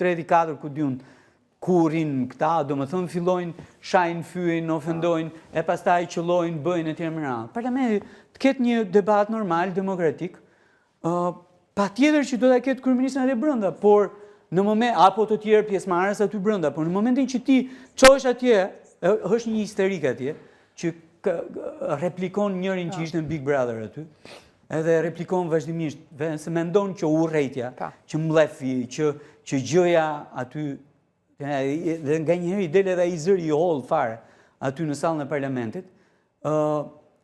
3-4 ku diun kurin këta, do më thënë fillojnë, shajnë fyën, ofendojnë, e pastaj qëllojnë, bëjnë e tjerë më radhë. Parlamenti të ketë një debat normal, demokratik, pa tjetër që do të ketë kryeministrin atë brenda, por në moment, apo të tjerë pjesëmarrës aty brenda, por në momentin që ti çohesh atje, është një histerik atje, që replikon njërin që ishte në Big Brother aty, edhe replikon vazhdimisht, se mendon që urrejtja, që mblefi, që gjëja aty, dhe nga njëherë i del edhe ai zëri i holl fare aty në sallën e parlamentit,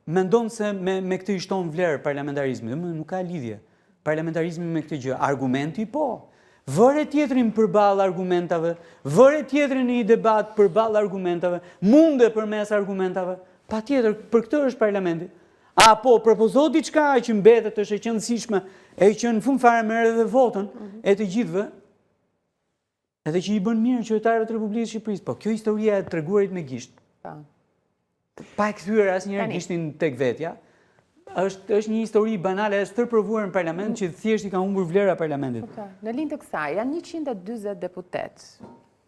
mendon se me këtë i shton vlerë parlamentarizmi, dhe nuk ka lidhje. Parlamentarizmi me këtë gjë. Argumenti po. Vëre tjetrin përballë argumentave, vëre tjetrin në një debat përballë argumentave, munde përmes argumentave. Patjetër, për këtë është parlamenti. Apo propozo diçka që mbetet është e qëndësishme, e që në fund fare merr edhe votën e të gjithëve, edhe që i bën mirë qytetarëve të Republikës së Shqipërisë. Po kjo historia e treguarit me gisht. Pa e kthyer asnjëherë gishtin tek vetja. Është një histori banale e stërprovuar në parlament që thjesht i ka humbur vlera parlamentit. Në lind të kësaj, janë 140 deputet.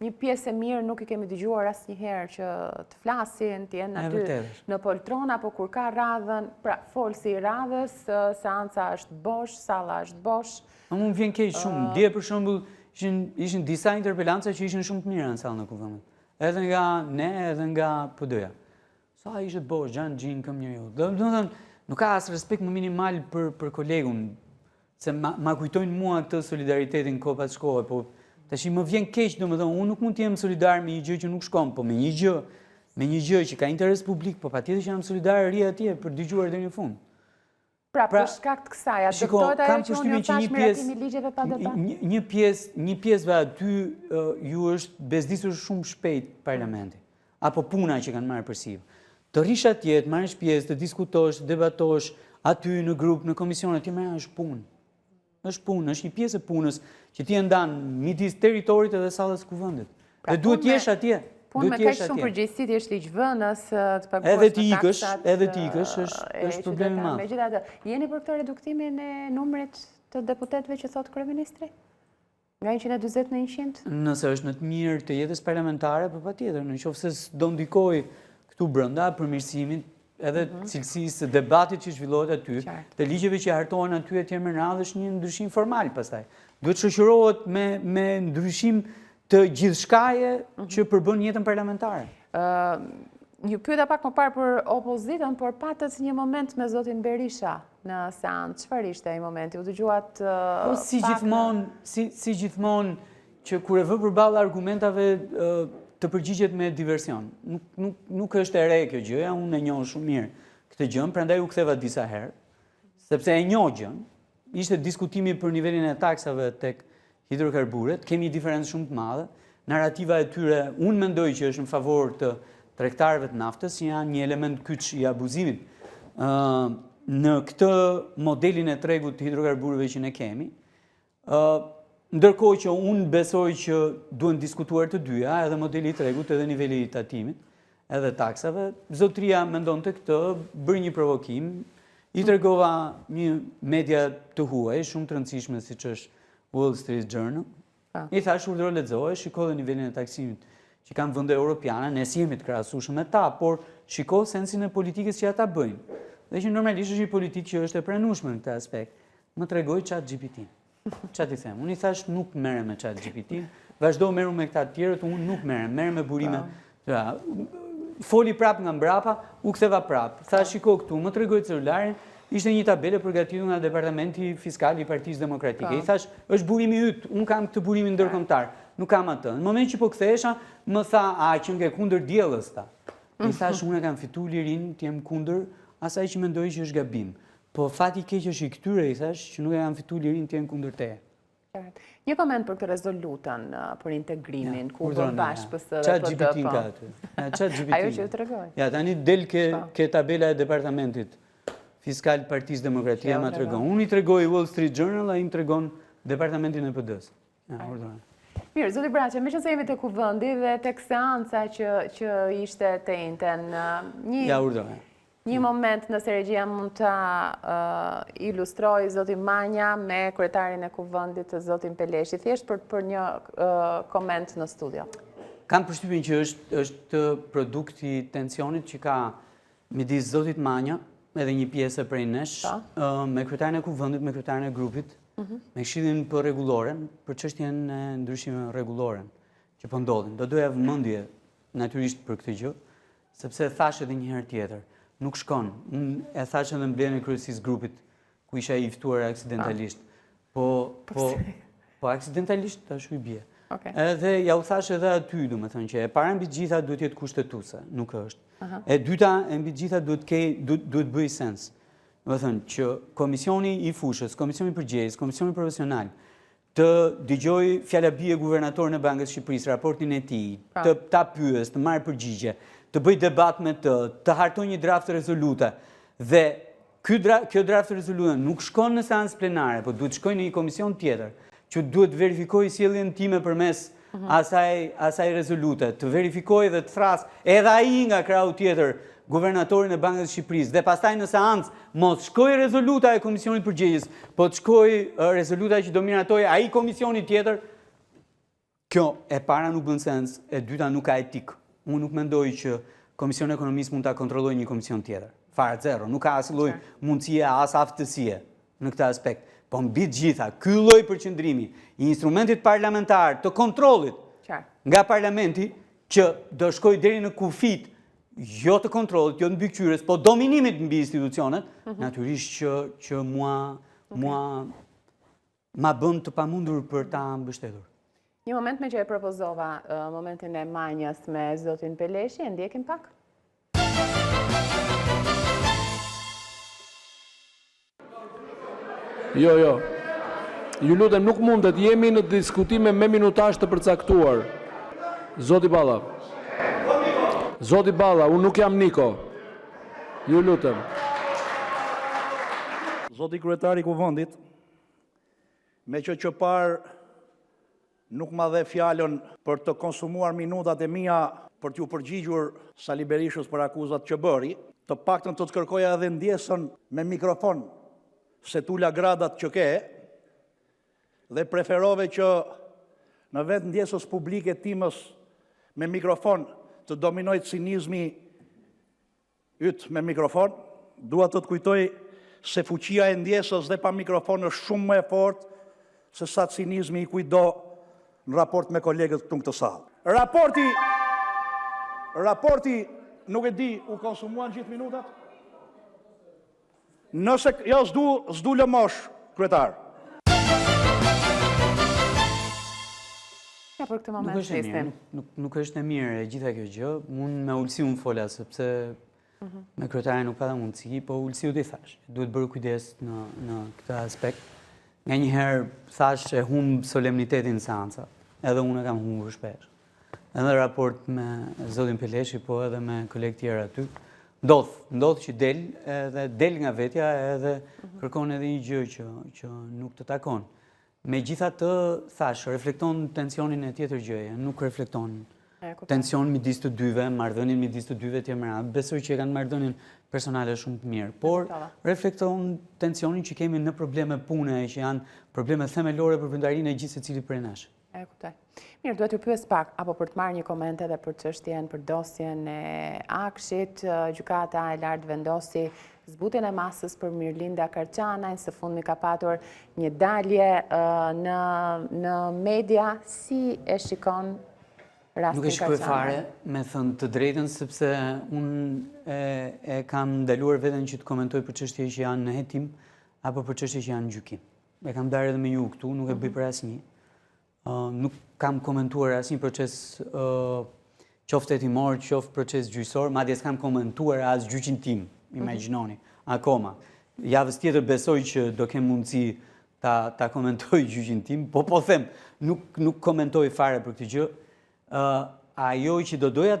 Një pjesë e mirë nuk i kemi dëgjuar asnjëherë që të flasin, të jenë aty në poltrona, apo kur ka radhën, pra folsi i radhës, seanca është bosh, salla është bosh. Më vjen keq shumë. Dje për shembull ishin disa interpelanca që ishin shumë të mira në sallën e kuvendit. Edhe nga ne, edhe nga PD-ja. Sa ishte bosh, gjanë gjinë këm njeriu. Domethënë nuk ka as respekt më minimal për kolegun, se ma kujtojnë mua këtë solidaritetin kohë pas shkohe, po tash më vjen keq, domethënë unë nuk mund të jem solidar me një gjë që nuk shkon, po me një gjë që ka interes publik, po patjetër që jam solidar ri atje për dëgjuar deri në fund. Pra për shkak të kësaj, a dëptojt ajo që unë thash miratimi ligjeve pa debat? Një pjesëve aty ju është bezdisur shumë shpejt parlamenti, apo puna që kanë marrë përsiv. Të rish atje, të marrësh pjesë, të diskutosh, të debatosh aty në grup, në komisionet, ti merr është punë. Është punë, është një pjesë e punës që ti e ndan midis territorit edhe sallës së kuvendit. Dhe duhet të jesh atje. Punë me kaq shumë përgjegjësi ti je ligjvënës, të paguash edhe ti ikësh, është problem i madh. Megjithatë, jeni për këtë reduktimin e numrit të deputetëve që thot kryeministri? Nga 140 në 100? Nëse është në të mirë të jetës parlamentare, po patjetër, nëse do ndikoj këtu brenda përmirësimin edhe cilësisë së debatit që zhvillohet aty, të ligjeve që hartohen aty etj me radhë është një ndryshim formal pastaj. Duhet shoqërohet me ndryshim të gjithçkaje që përbën jetën parlamentare. Ju pyeta pak më parë për opozitën, por patët një moment me zotin Berisha në seancë. Çfarë ishte ai momenti? U dëgjuat si gjithmonë që kur e vë përballë argumentave të përgjigjet me diversion. Nuk është e re kjo gjëja, unë e njoh shumë mirë këtë gjë, prandaj u ktheva disa herë, sepse e njoh gjën. Ishte diskutimi për nivelin e taksave tek hidrokarburet, kemi një diferencë shumë të madhe. Narrativa e tyre, unë mendoj që është në favor të tregtarëve të naftës, janë një element kyç i abuzimit në këtë modelin e tregut të hidrokarburëve që ne kemi. Ndërkohë që unë besoj që duhen diskutuar të dyja, edhe modeli i tregut, edhe niveli i tatimit, edhe taksave. Zotria mendon të këtë, bëri një provokim, i tregova një media të huaj, shumë të rëndësishme siç është Wall Street Journal. I thash urdhëro lexoje, shiko dhe nivelin e taksimit që kanë vende europiane, ne si jemi të krahasueshëm me ta, por shiko sensin e politikës që ata bëjnë. Dhe që normalisht është një politikë që është e pranueshme në këtë aspekt. Më tregoi ChatGPT. Çfarë ti them? Unë i thash nuk merrem me ChatGPT, vazhdo merru me këta të tjerët, unë nuk merrem me burime. Foli prap nga mbrapa, u ktheva prap. Thash shiko këtu, më tregoi celularin, ishte një tabele përgatitur nga Departamenti Fiskal i Partisë Demokratike. I thash, është burimi yt, unë kam këtë burimin ndërkombëtar, nuk kam atë. Në moment që po kthehesha, më tha, "A që nge kundër diellës ta?" I thash, "Unë kam fituar lirin, të jem kundër asaj që mendoj që është gabim. Po fati keq është i këtyre, i thash, që nuk e kanë fituar lirin të jenë kundër teje." Një koment për këtë rezolutën për integrimin, ku bën bashkë PSD dhe PD. Ka aty. Ajo që ju tregoj. Ja, tani del ke tabela e departamentit fiskal Partisë Demokratike ma tregon. Unë i tregoj Wall Street Journal, ai më tregon departamentin e PD-s. Mirë, zoti Braçe, meqense jemi te kuvendi dhe tek seanca që ishte te Inten, Një moment nëse regjia mund ta ilustroj zotin Manja me kryetarin e kuvendit të zotin Peleshi, thjesht për një koment në studio. Kam përshtypjen që është produkti i tensionit që ka midis zotit Manja edhe një pjesë prej nesh, me kryetarin e kuvendit, me kryetarin e grupit, me këshillin për rregulloren, për çështjen e ndryshimeve rregulloren që po ndodhin. Do doja vëmendje natyrisht për këtë gjë, sepse thash edhe një herë tjetër, nuk shkon. Unë e thash edhe mbledhjen e kryesisë grupit, ku isha i ftuar aksidentalisht. Po aksidentalisht tash u bie. Edhe ja u thash edhe aty, domethënë që e para mbi të gjitha duhet jetë kushtetuese, nuk është. E dyta mbi të gjitha duhet bëj sens. Domethënë që komisioni i fushës, komisioni i përgjegjës, komisioni profesional të dëgjoj fjalabi e guvernatorin e Bankës së Shqipërisë, raportin e tij, ta pyes, të marrë përgjigje, të bëj debat me të hartoj një draft rezolute dhe kjo draft rezolute nuk shkon në seancë plenare, po duhet shkojë në një komision tjetër që duhet verifikoj sjelljen time përmes asaj rezolute, të verifikoj dhe të thras edhe ai nga krau tjetër guvernatorin e Bankës së Shqipërisë dhe pastaj në seancë mos shkoj rezoluta e komisionit përgjegjës, po të shkoj rezoluta që do miratoj ai komisioni tjetër. Kjo e para nuk bën sens, e dyta nuk ka etik. Unë nuk mendoj që Komisioni i Ekonomisë mund ta kontrollojë një komision tjetër. Fare zero, nuk ka asnjë lloj mundësie as aftësie në këtë aspekt. Po mbi të gjitha, ky lloj përqendrimi i instrumentit parlamentar të kontrollit nga parlamenti që do shkojë deri në kufit jo të kontrollit, jo të mbikëqyrjes, po dominimit mbi institucionet, natyrisht që mua ma bën të pamundur për ta mbështetur. Një moment me që e propozova momentin e Manjës me zotin Peleshi, e ndjekim pak? Jo. Ju lutem, nuk mundet, jemi në diskutime me minutazh të përcaktuar. Zoti Balla. Zoti Balla, unë nuk jam Niko. Ju lutem. Zoti kryetari i kuvendit, me që parë nuk ma dhe fjalën për të konsumuar minutat e mia për t'ju përgjigjur Sali Berishës për akuzat që bëri, të paktën të kërkoja edhe ndjesën me mikrofon se tula gradat që ke, dhe preferove që në vetë ndjesës publike timës me mikrofon të dominoj cinizmi ytë me mikrofon, dua të të kujtoj se fuqia e ndjesës dhe pa mikrofon është shumë më e fortë se sa cinizmi i kujdo në raport me kolegët këtu në këtë sallë. Raporti, nuk e di, u konsumuan gjithë minutat? Nëse, jo, s'du lëmosh, kryetar. Ja, për këtë moment sistem. Nuk është e mirë e gjitha kjo gjë. Unë me ulësi unë fola, sepse me kryetarin nuk pata mundësi, po ulësi u t'i thash. Duhet bërë kujdes në këtë aspekt. Nga njëherë thash e humbë solemnitetin në seanca, edhe unë e kam humbur shpesh. Edhe raport me zotin Peleshi, po edhe me kolegë tjerë aty. Ndodh që del nga vetja edhe kërkon edhe një gjë që nuk të takon. Me gjitha të thash, reflekton tensionin e tjetër gjëje, nuk reflekton tension midis të dyve, marrëdhënien midis të dyve të mëra. Besoj që kanë marrëdhënien personale shumë të mirë, por reflekton tensionin që kemi në probleme pune, që janë probleme themelore për brendarinë e gjithë secili prej nesh. E kuptoj. Mirë, duhet t'ju pyes pak, apo për të marrë një koment edhe për çështjen, për dosjen e Akshit, gjykata e lartë vendosi zbutjen e masës për Mirlinda Karçanaj, së fundmi ka patur një dalje në media, si e shikon rastin Karçanaj? Nuk e shikoj fare, me thënë të drejtën, sepse unë e kam ndaluar veten që të komentoj për çështje që janë në hetim, apo për çështje që janë në gjykim. E kam darë edhe me ju këtu, nuk e bëj për asnjë. Nuk kam komentuar asnjë proces qoftë hetimor, qoftë proces gjyqësor, madje s'kam komentuar as gjyqin tim, imagjinoni, akoma. Javës tjetër besoj që do kem mundësi ta komentoj gjyqin tim, po them, nuk komentoj fare për këtë gjë. Ajo që do doja